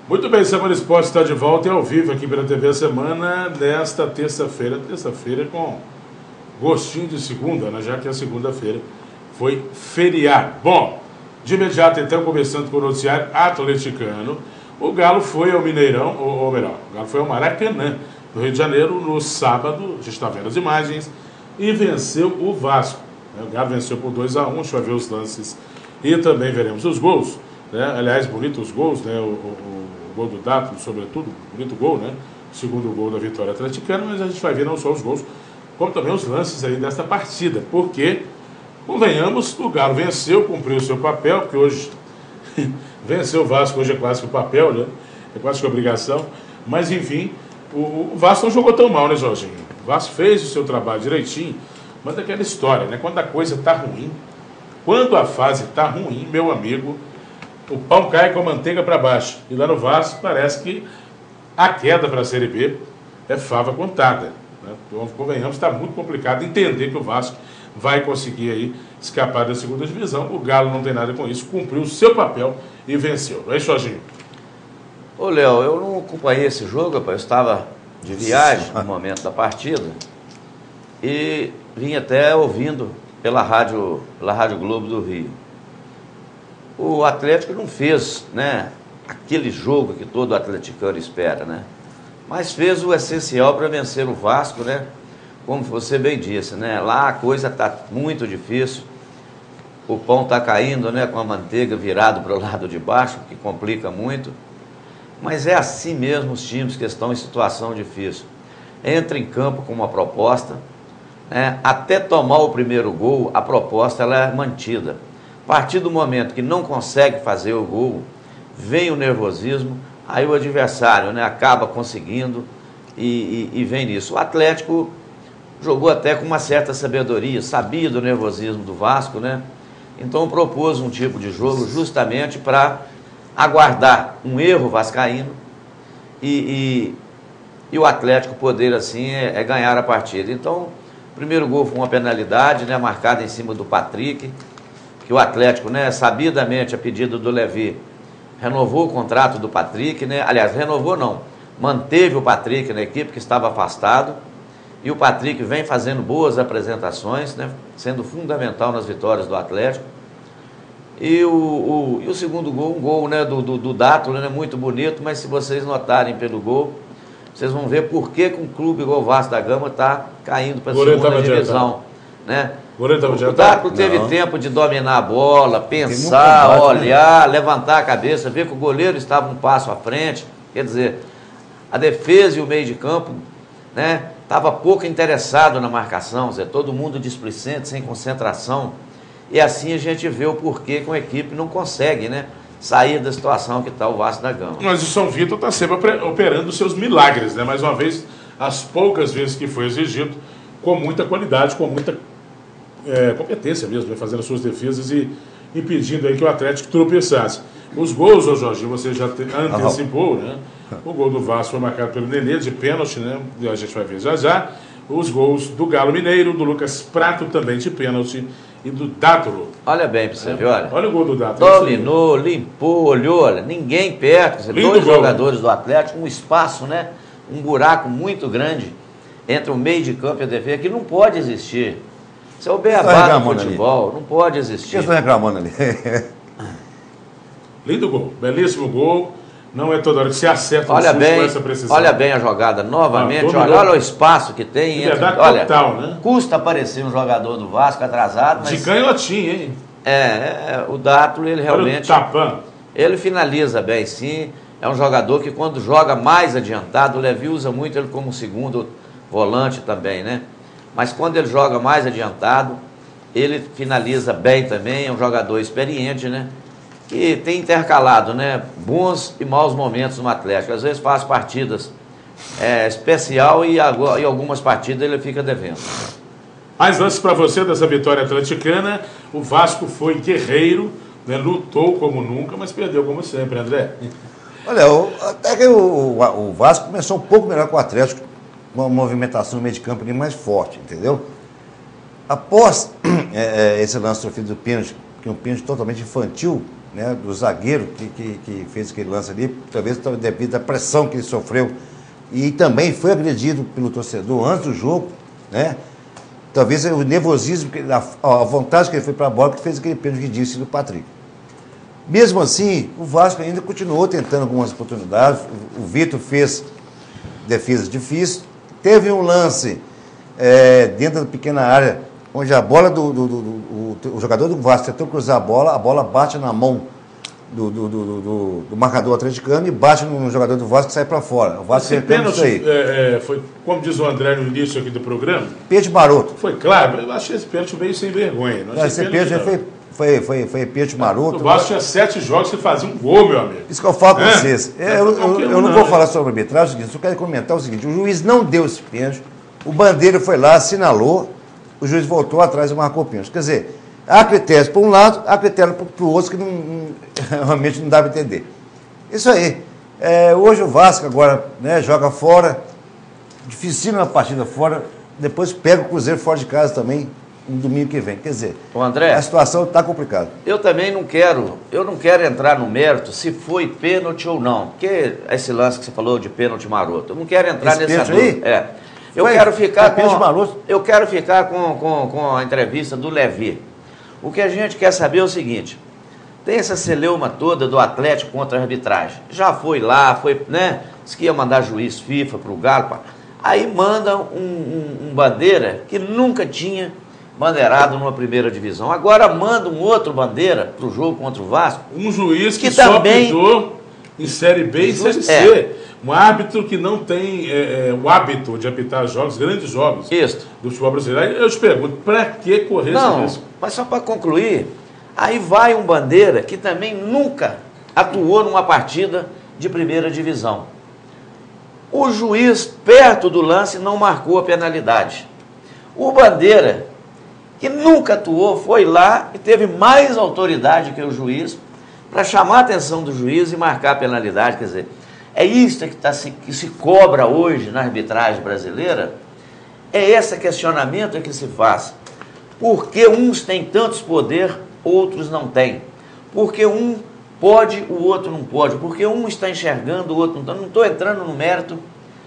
Muito bem, Semana Esporte está de volta e ao vivo aqui pela TV Semana nesta terça-feira. Terça-feira com gostinho de segunda, né? Já que a segunda-feira foi feriado. Bom, de imediato então, começando com o noticiário atleticano, o Galo foi ao Mineirão, ou melhor, o Galo foi ao Maracanã, no Rio de Janeiro, no sábado, a gente está vendo as imagens, e venceu o Vasco. O Galo venceu por 2-1, deixa eu ver os lances e também veremos os gols. Né? Aliás, bonitos os gols, né? O gol do Dátolo, sobretudo, bonito gol, né? O segundo gol da vitória atleticana, mas a gente vai ver não só os gols, como também os lances aí desta partida, porque, convenhamos, o Galo venceu, cumpriu o seu papel, porque hoje venceu o Vasco, hoje é quase que o papel, né? É quase que a obrigação, mas enfim, o Vasco não jogou tão mal, né, Jorginho? O Vasco fez o seu trabalho direitinho, mas é aquela história, né? Quando a coisa tá ruim, quando a fase tá ruim, meu amigo, o pão cai com a manteiga para baixo. E lá no Vasco parece que a queda para a Série B é fava contada. Né? Então, convenhamos, está muito complicado entender que o Vasco vai conseguir aí escapar da segunda divisão. O Galo não tem nada com isso, cumpriu o seu papel e venceu. Não é isso, Jorginho? Ô, Léo, eu não acompanhei esse jogo, rapaz. Eu estava de viagem no momento da partida e vim até ouvindo pela Rádio Globo do Rio. O Atlético não fez, né, aquele jogo que todo atleticano espera, né? Mas fez o essencial para vencer o Vasco, né? Como você bem disse, né? Lá a coisa está muito difícil. O pão está caindo, né, com a manteiga virado para o lado de baixo, que complica muito. Mas é assim mesmo os times que estão em situação difícil. Entra em campo com uma proposta, né? Até tomar o primeiro gol, a proposta ela é mantida. A partir do momento que não consegue fazer o gol, vem o nervosismo, aí o adversário, né, acaba conseguindo e vem nisso. O Atlético jogou até com uma certa sabedoria, sabia do nervosismo do Vasco, né? Então propôs um tipo de jogo justamente para aguardar um erro vascaíno e o Atlético poder assim ganhar a partida. Então, o primeiro gol foi uma penalidade, né, marcada em cima do Patrick, que o Atlético, né, sabidamente, a pedido do Levi, renovou o contrato do Patrick, né? Aliás, renovou não, manteve o Patrick na equipe que estava afastado, e o Patrick vem fazendo boas apresentações, né, sendo fundamental nas vitórias do Atlético. E o segundo gol, um gol, né, do Dátolo, né, muito bonito, mas se vocês notarem pelo gol, vocês vão ver por que um clube igual o Vasco da Gama está caindo para a segunda divisão, né? O Dátolo teve tempo de dominar a bola, pensar, olhar, levantar a cabeça, ver que o goleiro estava um passo à frente. Quer dizer, a defesa e o meio de campo, né, estava pouco interessado na marcação, todo mundo displicente, sem concentração. E assim a gente vê o porquê que uma equipe não consegue, né, sair da situação que está o Vasco da Gama. Mas o São Vitor está sempre operando os seus milagres, né? Mais uma vez, as poucas vezes que foi exigido, com muita qualidade, com muita competência mesmo, né? Fazendo as suas defesas e impedindo aí que o Atlético tropeçasse. Os gols, ô Jorge, você já antecipou, né? O gol do Vasco foi marcado pelo Nenê, de pênalti, né? A gente vai ver já já. Os gols do Galo Mineiro, do Lucas Prato também de pênalti e do Dátolo. Olha bem para você ver, olha. Olha o gol do Dátolo. Dominou, limpou, olhou, olha, ninguém perto. Dois jogadores do Atlético, um espaço, né? Um buraco muito grande entre o meio de campo e a defesa, que não pode existir. Isso é o beabá do futebol, não pode existir. O que estão reclamando ali? Lindo gol, belíssimo gol. Não é toda hora que se acerta com essa precisão. Olha bem a jogada novamente, olha o espaço que tem. Olha, total, né? Custa aparecer um jogador do Vasco atrasado. Mas de canhotinho, hein? O Dátolo, ele realmente... Olha o tapão. Ele finaliza bem, sim. É um jogador que quando joga mais adiantado, o Levi usa muito ele como segundo volante também, né? Mas quando ele joga mais adiantado, ele finaliza bem também, é um jogador experiente, né? Que tem intercalado, né, bons e maus momentos no Atlético. Às vezes faz partidas especial e algumas partidas ele fica devendo. Mais lances para você dessa vitória atleticana. O Vasco foi guerreiro, né, lutou como nunca, mas perdeu como sempre, André. Olha, até que o Vasco começou um pouco melhor que o Atlético, com uma movimentação no meio de campo ali mais forte, entendeu? Após esse lance sofrido do pênalti, que é um pênalti totalmente infantil, né, do zagueiro que fez aquele lance ali, talvez devido à pressão que ele sofreu, e também foi agredido pelo torcedor antes do jogo, né? Talvez o nervosismo, a vontade que ele foi para a bola, que fez aquele pênalti que disse do Patrick. Mesmo assim, o Vasco ainda continuou tentando algumas oportunidades, o Vitor fez defesa difícil, teve um lance dentro da pequena área, onde a bola o jogador do Vasco tentou cruzar a bola bate na mão do marcador atleticano e bate no jogador do Vasco e sai para fora. O Vasco esse pênalti foi, como diz o André no início aqui do programa, pênalti maroto. Foi claro, eu achei esse pênalti meio sem vergonha. Esse pênalti foi pênalti maroto. O Vasco tinha 7 jogos e fazia um gol, meu amigo. Isso que eu falo com vocês. Eu não vou falar sobre a arbitragem, eu só quero comentar o seguinte: o juiz não deu esse pênalti, o Bandeira foi lá, assinalou, o juiz voltou atrás e marcou o pênalti. Quer dizer, há critérios para um lado, há critérios para o outro que realmente não dá para entender. Isso aí. Hoje o Vasco agora, né, joga fora, dificílima partida fora, depois pega o Cruzeiro fora de casa também, no domingo que vem. Quer dizer, André, a situação está complicada. Eu também não quero entrar no mérito se foi pênalti ou não, porque esse lance que você falou de pênalti maroto, eu não quero entrar nessa dúvida. Eu quero ficar com a entrevista do Levi. O que a gente quer saber é o seguinte: tem essa celeuma toda do Atlético contra a arbitragem. Já foi lá, né? Disse que ia mandar juiz FIFA para o Galo. Aí manda um Bandeira que nunca tinha bandeirado numa primeira divisão. Agora manda um outro Bandeira para o jogo contra o Vasco. Um juiz que só apitou em Série B e Série C. Um árbitro que não tem o hábito de apitar jogos, grandes jogos do futebol brasileiro. Eu te pergunto, para que correr esse risco? Mas só para concluir, aí vai um Bandeira que também nunca atuou numa partida de primeira divisão. O juiz, perto do lance, não marcou a penalidade. O Bandeira, que nunca atuou, foi lá e teve mais autoridade que o juiz para chamar a atenção do juiz e marcar a penalidade. Quer dizer, é isso que se cobra hoje na arbitragem brasileira. É esse questionamento que se faz. Por que uns têm tantos poderes, outros não têm? Porque um pode, o outro não pode. Porque um está enxergando, o outro não está. Não estou entrando no mérito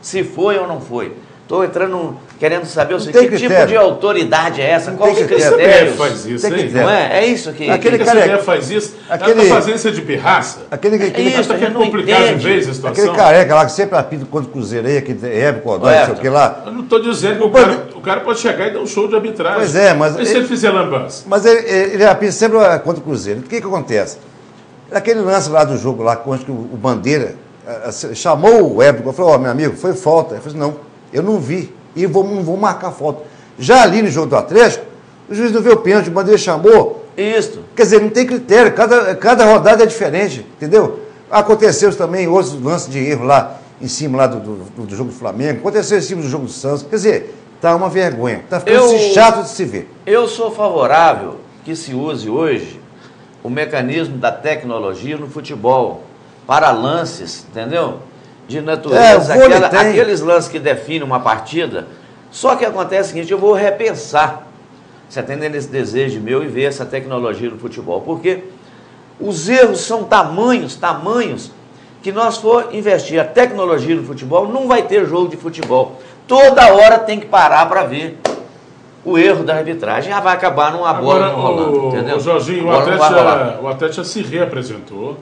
se foi ou não foi. Estou querendo saber que tipo de autoridade é essa? Qual que é o critério? Faz isso, não é? É isso que... Aquele cara faz isso, ela está fazendo isso de pirraça. Aquele está querendo complicar de vez a situação. Aquele careca lá que sempre apita contra o Cruzeiro aí, aquele Hebe Codó, não sei o que lá. Eu não estou dizendo que o cara pode chegar e dar um show de arbitragem. Pois é, mas... E se ele fizer lambança? Mas ele apita sempre contra o Cruzeiro. O que acontece? Naquele lance lá do jogo lá, onde o Bandeira chamou o Hebe, falou, meu amigo, foi falta. Ele falou assim, não. Eu não vi e não vou marcar falta. Já ali no jogo do Atlético, o juiz não viu o pênalti, o Bandeira chamou. Isso. Quer dizer, não tem critério, cada rodada é diferente, entendeu? Aconteceu também outros lances de erro lá em cima lá do jogo do Flamengo, aconteceu em cima do jogo do Santos. Quer dizer, tá uma vergonha, tá ficando chato de se ver. Eu sou favorável que se use hoje o mecanismo da tecnologia no futebol para lances, entendeu? De natureza, aqueles lances que definem uma partida. Só que acontece o seguinte, eu vou repensar, você atendendo esse desejo meu e ver essa tecnologia no futebol, porque os erros são tamanhos, que nós for investir a tecnologia no futebol, não vai ter jogo de futebol. Toda hora tem que parar para ver o erro da arbitragem, já vai acabar numa bola rolando, entendeu? Jorginho, o Atlético se reapresentou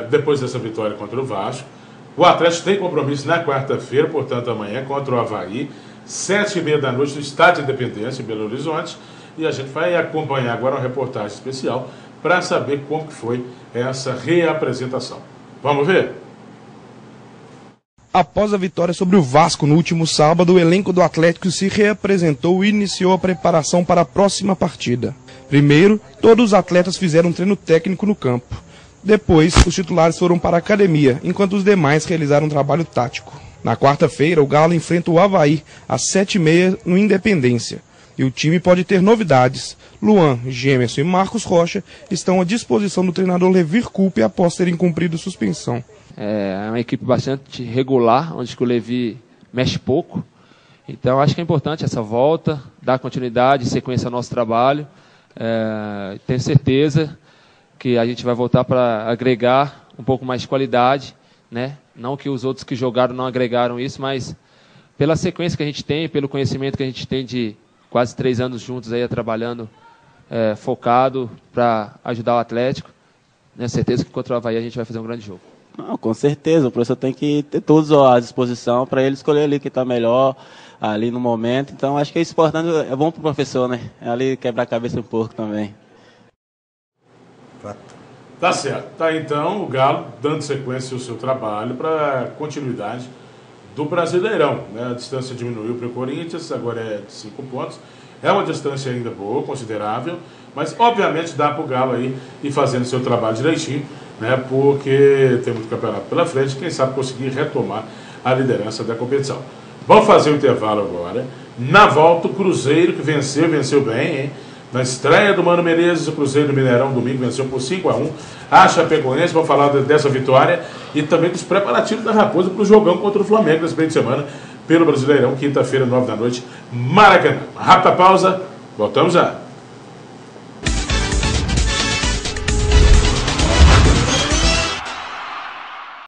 depois dessa vitória contra o Vasco. O Atlético tem compromisso na quarta-feira, portanto amanhã, contra o Avaí, 7h30 da noite, no Estádio Independência, em Belo Horizonte. E a gente vai acompanhar agora uma reportagem especial para saber como que foi essa reapresentação. Vamos ver? Após a vitória sobre o Vasco no último sábado, o elenco do Atlético se reapresentou e iniciou a preparação para a próxima partida. Primeiro, todos os atletas fizeram um treino técnico no campo. Depois, os titulares foram para a academia, enquanto os demais realizaram um trabalho tático. Na quarta-feira, o Galo enfrenta o Avaí, às 7h30, no Independência. E o time pode ter novidades. Luan, Gemerson e Marcos Rocha estão à disposição do treinador Levir Coupe após terem cumprido suspensão. É uma equipe bastante regular, onde o Levi mexe pouco. Então, acho que é importante essa volta, dar continuidade, sequência ao nosso trabalho. Tenho certeza que a gente vai voltar para agregar um pouco mais de qualidade, né? Não que os outros que jogaram não agregaram isso, mas pela sequência que a gente tem, pelo conhecimento que a gente tem de quase 3 anos juntos aí trabalhando focado para ajudar o Atlético, tenho certeza que contra o Avaí a gente vai fazer um grande jogo. Não, com certeza, o professor tem que ter todos à disposição para ele escolher ali quem está melhor ali no momento. Então acho que é importante, é bom para o professor, né? É ali quebrar a cabeça um pouco também. Tá certo. Tá então o Galo dando sequência ao seu trabalho para continuidade do Brasileirão, né? A distância diminuiu para o Corinthians, agora é de 5 pontos. É uma distância ainda boa, considerável, mas obviamente dá para o Galo aí ir fazendo seu trabalho direitinho, né? Porque tem muito campeonato pela frente, quem sabe conseguir retomar a liderança da competição. Vamos fazer o intervalo agora. Na volta, o Cruzeiro que venceu bem, hein? Na estreia do Mano Menezes, o Cruzeiro do Mineirão, domingo, venceu por 5-1. A Chapecoense, vamos falar dessa vitória e também dos preparativos da Raposa para o jogão contra o Flamengo nesse meio de semana, pelo Brasileirão, quinta-feira, 9 da noite, Maracanã. Rápida pausa, voltamos já.